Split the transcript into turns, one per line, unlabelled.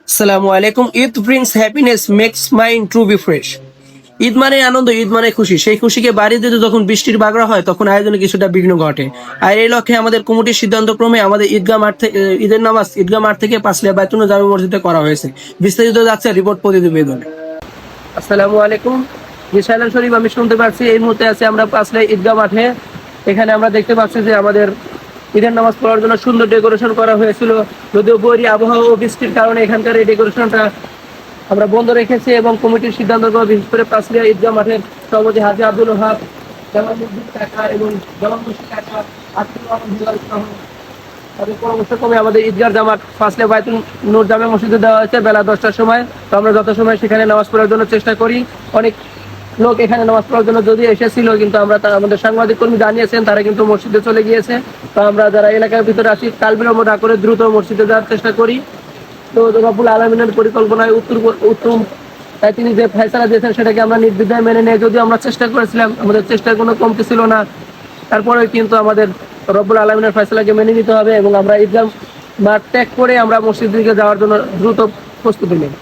আসসালামু আলাইকুম। Eid brings happiness makes mind to be fresh. Eid মানে আনন্দ, ঈদ মানে খুশি। সেই খুশিকে বাড়িয়ে দিতে যখন বৃষ্টির বাগড়া হয় তখন আয়োজনে কিছুটা বিঘ্ন ঘটে। আর এই লক্ষ্যে আমাদের কমিটির সিদ্ধান্ত ক্রমে আমাদের ঈদগাহ মাঠ থেকে ঈদের নামাজ ঈদগাহ মাঠ থেকে পাঁচলিয়া বাইতুল জামে মসজিদে করা হয়েছে। বিস্তারিত যাচ্ছে রিপোর্ট প্রতিবেদনে। আসসালামু আলাইকুম। শাইলান শরীফ, আমি শুনতে পাচ্ছি এই মুহূর্তে আছে আমরা পাঁচলিয়া ঈদগাহ মাঠে। এখানে আমরা দেখতে পাচ্ছি যে আমাদের ঈদের নামাজ পড়ার জন্য সুন্দর ডেকোরেশন করা হয়েছিল। যদিও বৈরী আবহাওয়া ও বৃষ্টির কারণে এখানকার এই ডেকোরেশনটা আমরা বন্ধ রেখেছি এবং কমিটির সিদ্ধান্ত, বিশেষ করে পাঁচলিয়া ঈদগাহ মাঠের সভাপতি হাজী আব্দুল ওহাব, জামালউদ্দিন কাকা এবং জলামুশি কাকা, আতিকুর রহমান হিলাল সহ তাদের পরামর্শক্রমে আমাদের ঈদগাহ জামাত পাঁচলিয়া বাইতুল নূর জামে মসজিদে দেওয়া হয়েছে বেলা 10টার সময়। তো আমরা যত সময় সেখানে নামাজ পড়ার জন্য চেষ্টা করি। অনেক লোক এখানে নামাজ পড়ার জন্য যদি এসেছিল, কিন্তু আমরা আমাদের সাংবাদিক কর্মী জানিয়েছেন তারা কিন্তু মসজিদে চলে গিয়েছে। তো আমরা যারা এলাকার ভিতরে আসি কাল বিলম্ব না করে দ্রুত মসজিদে যাওয়ার চেষ্টা করি। তো রব্বুল আলামিনের পরিকল্পনায় উত্তম, তাই তিনি যে ফয়সালা দিয়েছেন সেটাকে আমরা নির্দ্বিধায় মেনে নিয়ে, যদিও আমরা চেষ্টা করেছিলাম, আমাদের চেষ্টার কোনো কমতি ছিল না, তারপরে কিন্তু আমাদের রব্বুল আলামিনের ফয়সালাকে মেনে নিতে হবে এবং আমরা ঈদগাহ মাঠ ত্যাগ করে আমরা মসজিদের দিকে যাওয়ার জন্য দ্রুত প্রস্তুতি নিই।